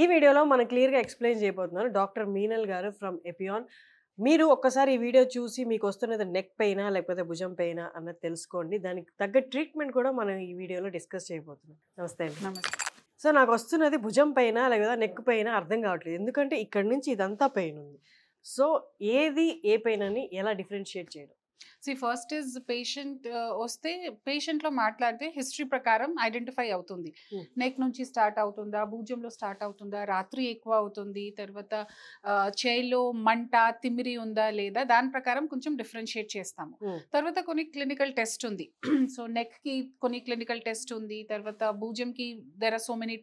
ఈ వీడియోలో మనం క్లియర్‌గా ఎక్స్‌ప్లెయిన్ చేయబోతున్నాను. డాక్టర్ మీనల్ గారు ఫ్రమ్ ఎపియాన్. మీరు ఒక్కసారి ఈ వీడియో చూసి మీకు వస్తున్నది నెక్ పెయినా? లేకపోతే భుజం పెయినా? అన్నది తెలుసుకోండి. దానికి తగ్గ ట్రీట్మెంట్ కూడా మనం ఈ వీడియోలో డిస్కస్ చేయబోతున్నాం. నమస్తే అండి. నమస్తే. సో, నాకొస్తున్నది భుజం పెయినా? లేదా నెక్ పెయినా? అర్థం కావట్లేదు. ఎందుకంటే ఇక్కడి నుంచి ఇదంతా పెయిన్ ఉంది. సో, ఏది ఏ పెయిన్ అని ఎలా డిఫరెన్షియేట్ చేయడం? ఫస్ట్ ఇస్ పేషెంట్ వస్తే పేషెంట్‌లో మాట్లాడితే హిస్టరీ ప్రకారం ఐడెంటిఫై అవుతుంది. నెక్ నుంచి స్టార్ట్ అవుతుందా? భుజంలో స్టార్ట్ అవుతుందా? రాత్రి ఎక్కువ అవుతుంది. తర్వాత చేయిలో మంట, తిమ్మిరి ఉందా లేదా? దాని ప్రకారం కొంచెం డిఫరెన్షియేట్ చేస్తాము. తర్వాత కొన్ని క్లినికల్ టెస్ట్ ఉంది. సో నెక్‌కి కొన్ని క్లినికల్ టెస్ట్ ఉంది. తర్వాత భుజంకి there are so many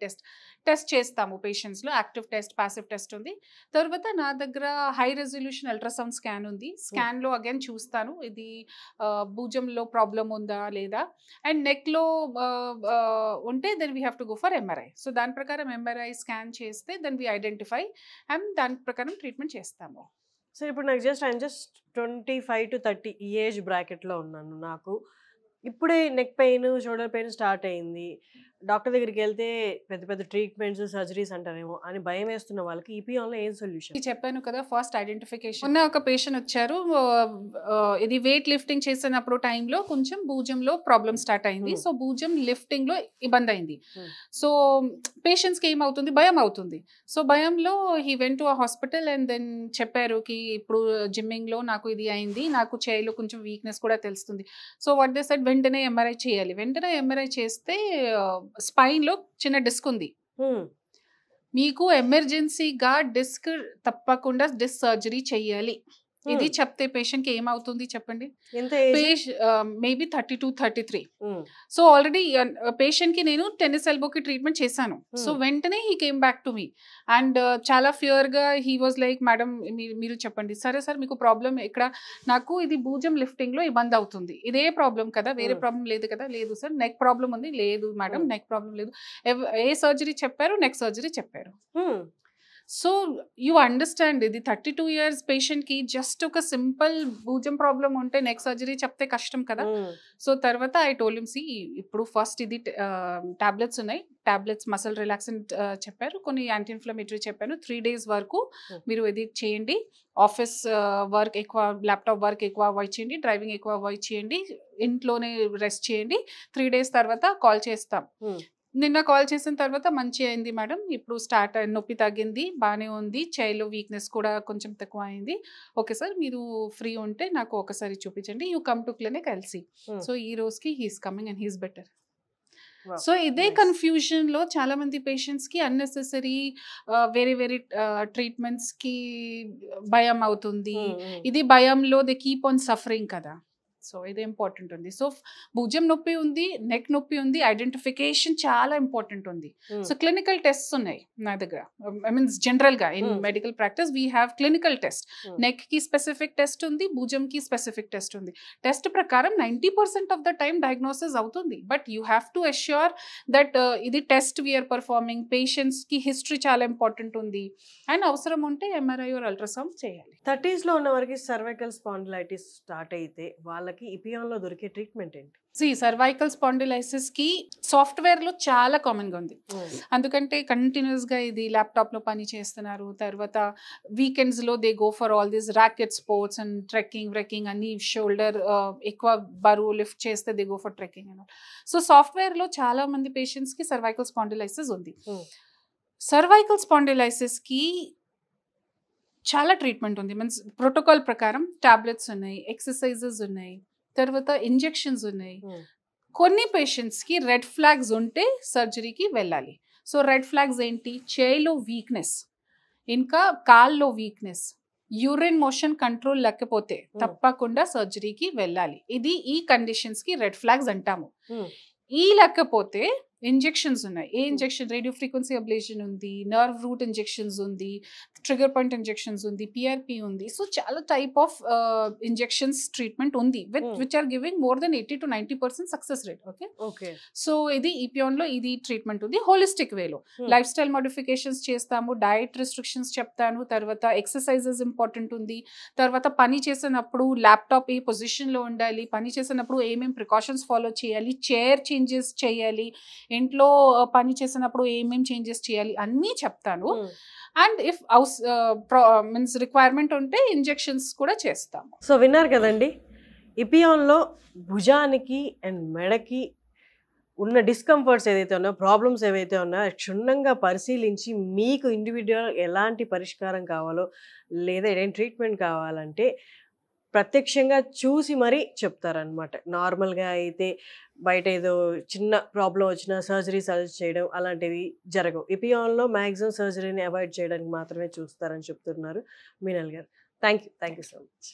test చేస్తాము పేషెంట్స్‌లో. యాక్టివ్ టెస్ట్, పాసివ్ టెస్ట్ ఉంది. తర్వాత నా దగ్గర హై రెజల్యూషన్ అల్ట్రాసౌండ్ స్కాన్ ఉంది. స్కాన్‌లో అగైన్ చూస్తాను ఇది భుజంలో ప్రాబ్లం ఉందా లేదా, అండ్ నెక్లో ఉంటే then we have to go for MRI. So దాని ప్రకారం ఎంఆర్ఐ స్కాన్ చేస్తే దెన్ వీ ఐడెంటిఫై అండ్ దాని ప్రకారం ట్రీట్మెంట్ చేస్తాము. సో, ఇప్పుడు నాకు ఐయామ్ జస్ట్ 25-30 ఈ ఏజ్ బ్రాకెట్‌లో ఉన్నాను. నాకు ఇప్పుడే neck pain, shoulder pain start అయింది. డాక్టర్ దగ్గరికెళ్తే పెద్ద పెద్ద ట్రీట్మెంట్స్, సర్జరీస్ అంటారేమో అని భయమేస్తున్న వాళ్ళకి ఈపీఆన్‌లో ఏం సొల్యూషన్? చెప్పాను కదా, ఫస్ట్ ఐడెంటిఫికేషన్. ఉన్న ఒక పేషెంట్ వచ్చారు, ఇది వెయిట్ లిఫ్టింగ్ చేసినప్పుడు టైంలో కొంచెం భుజంలో ప్రాబ్లమ్ స్టార్ట్ అయింది. సో భుజం లిఫ్టింగ్ లో ఇబ్బంది అయింది. సో పేషెంట్స్కి ఏమవుతుంది, భయం అవుతుంది. సో భయంలో he went to a hospital and then చెప్పారు కి ఇప్పుడు జిమ్మింగ్ లో నాకు ఇది అయింది, నాకు చేయిలో కొంచెం వీక్నెస్ కూడా తెలుస్తుంది. సో వాట్ దే సెడ్, వెంటనే ఎంఆర్ఐ చేయాలి. వెంటనే ఎంఆర్ఐ చేస్తే స్పైన్ లో చిన్న డిస్క్ ఉంది, మీకు ఎమర్జెన్సీగా డిస్క్ తప్పకుండా డిస్క్ సర్జరీ చెయ్యాలి. ఇది చెప్తే పేషెంట్కి ఏమవుతుంది చెప్పండి? మేబీ 32-33. సో ఆల్రెడీ పేషెంట్కి నేను టెన్నిస్ ఎల్బోకి ట్రీట్మెంట్ చేశాను. సో వెంటనే he came back to me and చాలా ఫియర్గా హీ వాజ్ లైక్, మేడం మీరు చెప్పండి. సరే సార్, మీకు ప్రాబ్లం ఇక్కడ, నాకు ఇది భుజం లిఫ్టింగ్లో ఇబ్బంది అవుతుంది. ఇదే ప్రాబ్లం కదా, వేరే ప్రాబ్లం లేదు కదా? లేదు సార్. నెక్ ప్రాబ్లం ఉంది? లేదు మేడం, నెక్ ప్రాబ్లం లేదు. ఏ సర్జరీ చెప్పారు? నెక్ సర్జరీ చెప్పారు. సో యూ అండర్స్టాండ్, ఇది 32 years పేషెంట్కి జస్ట్ ఒక సింపుల్ భుజం ప్రాబ్లం ఉంటే నెక్ సర్జరీ చెప్తే కష్టం కదా. సో తర్వాత ఐ టోల్డ్ హిమ్, సి ఇప్పుడు ఫస్ట్ ఇది టాబ్లెట్స్ ఉన్నాయి, టాబ్లెట్స్ మసల్ రిలాక్సెంట్ చెప్పారు, కొన్ని యాంటీ ఇన్ఫ్లమేటరీ చెప్పాను. 3 days వరకు మీరు ఇది చేయండి. ఆఫీస్ వర్క్ ఎక్కువ, ల్యాప్టాప్ వర్క్ ఎక్కువ అవాయిడ్ చేయండి, డ్రైవింగ్ ఎక్కువ అవాయిడ్ చేయండి, ఇంట్లోనే రెస్ట్ చేయండి. 3 days తర్వాత కాల్ చేస్తాం. నిన్న కాల్ చేసిన తర్వాత మంచి అయింది మేడం, ఇప్పుడు స్టార్ట్ నొప్పి తగ్గింది, బాగానే ఉంది, చేయిలో వీక్నెస్ కూడా కొంచెం తక్కువ అయింది. ఓకే సార్, మీరు ఫ్రీ ఉంటే నాకు ఒకసారి చూపించండి, you come to clinic LC. So ఈ రోజుకి he's coming and he's better. So ఇదే కన్ఫ్యూజన్ లో చాలా మంది పేషెంట్స్ కి అన్నెసెసరీ వేరే వేరే ట్రీట్మెంట్స్ కి భయం అవుతుంది. ఇది భయంలో దే కీప్ ఆన్ సఫరింగ్ కదా. సో ఇది ఇంపార్టెంట్ ఉంది. సో భుజం నొప్పి ఉంది, నెక్ నొప్పి ఉంది, ఐడెంటిఫికేషన్ చాలా ఇంపార్టెంట్ ఉంది. సో క్లినికల్ టెస్ట్ ఉన్నాయి నా దగ్గర. ఐ మీన్స్ జనరల్ గా in medical practice we have clinical test. Neck కి స్పెసిఫిక్ టెస్ట్ ఉంది, భుజం కి స్పెసిఫిక్ టెస్ట్ ఉంది. టెస్ట్ ప్రకారం 90% ఆఫ్ ద టైం డయాగ్నోసిస్ అవుతుంది. But you have to assure that ఇది టెస్ట్ వీఆర్ పర్ఫార్మింగ్. పేషెంట్స్ కి హిస్టరీ చాలా ఇంపార్టెంట్ ఉంది అండ్ అవసరం ఉంటే ఎంఆర్ఐ ఆర్ అల్ట్రాసౌండ్ చేయాలి. 30s లో ఉన్న వారికి సర్వైకల్ స్పాండిలైటిస్ స్టార్ట్ అయితే వాళ్ళకి ఇపియాన్‌లో దొరికే ట్రీట్మెంట్ ఏంటి? సర్వైకల్ స్పాండిలైసిస్ కి సాఫ్ట్వేర్ లో చాలా కామన్ గా ఉంది. అందుకంటే కంటిన్యూస్ గా ఇది ల్యాప్టాప్ లో పని చేస్తున్నారు. తర్వాత వీకెండ్స్ లో they go for all this racket sports and trekking అన్ని, షోల్డర్ ఎక్కువ బరువు లిఫ్ట్ చేస్తే they go for trekking and. So software లో చాలా మంది పేషెంట్స్ కి సర్వైకల్ స్పాండిలైసిస్ ఉంది. సర్వైకల్ స్పాండిలైసిస్ కి చాలా ట్రీట్మెంట్ ఉంది. మీన్స్ ప్రోటోకాల్ ప్రకారం టాబ్లెట్స్ ఉన్నాయి, ఎక్సర్సైజెస్ ఉన్నాయి, తర్వాత ఇంజెక్షన్స్ ఉన్నాయి. కొన్ని పేషెంట్స్కి రెడ్ ఫ్లాగ్స్ ఉంటే సర్జరీకి వెళ్ళాలి. సో రెడ్ ఫ్లాగ్స్ ఏంటి? చేయిలో వీక్నెస్, ఇంకా కాల్లో వీక్నెస్, యూరిన్ మోషన్ కంట్రోల్ లేకపోతే తప్పకుండా సర్జరీకి వెళ్ళాలి. ఇది ఈ కండిషన్స్కి రెడ్ ఫ్లాగ్స్ అంటాము. ఈ లేకపోతే ఇంజెక్షన్స్ ఉన్నాయి. ఏ ఇంజెక్షన్? రేడియో ఫ్రీక్వెన్సీ అబ్లేషన్ ఉంది, నర్వ్ రూట్ ఇంజెక్షన్స్ ఉంది, ట్రిగర్ పాయింట్ ఇంజెక్షన్స్ ఉంది, పిఆర్పి ఉంది. సో చాలా టైప్ ఆఫ్ ఇంజెక్షన్స్ ట్రీట్మెంట్ ఉంది which are giving more than 80-90% success rate. Okay, so ఇది ఈపియాన్ లో ఇది ట్రీట్మెంట్ ఉంది. హోలిస్టిక్ వేలో లైఫ్ స్టైల్ మోడిఫికేషన్స్ చేస్తాము, డయట్ రిస్ట్రిక్షన్స్ చెప్తాను, తర్వాత ఎక్సర్సైజెస్ ఇంపార్టెంట్ ఉంది, తర్వాత పని చేసినప్పుడు ల్యాప్టాప్ ఏ పొజిషన్ లో ఉండాలి, పని చేసినప్పుడు ఏమేమి ప్రికాషన్స్ ఫాలో చేయాలి, చైర్ చేంజెస్ చేయాలి, ఇంట్లో పని చేసినప్పుడు ఏమేమి చేంజెస్ చేయాలి అన్నీ చెప్తాను. అండ్ ఇఫ్ మీన్స్ రిక్వైర్మెంట్ ఉంటే ఇంజెక్షన్స్ కూడా చేస్తాము. సో విన్నారు కదండి, ఇపియాన్లో భుజానికి అండ్ మెడకి ఉన్న డిస్కంఫర్ట్స్ ఏదైతే ఉన్నాయో, ప్రాబ్లమ్స్ ఏవైతే ఉన్నాయో క్షుణ్ణంగా పరిశీలించి మీకు ఇండివిజువల్ ఎలాంటి పరిష్కారం కావాలో లేదా ఏదైనా ట్రీట్మెంట్ కావాలంటే ప్రత్యక్షంగా చూసి మరీ చెప్తారనమాట. నార్మల్గా అయితే బయట ఏదో చిన్న ప్రాబ్లం వచ్చినా సర్జరీ సజెస్ట్ చేయడం అలాంటివి జరగవు. ఇపియాన్లో మ్యాక్సిమం సర్జరీని అవాయిడ్ చేయడానికి మాత్రమే చూస్తారని చెప్తున్నారు మీనల్ గారు. Thank you so much.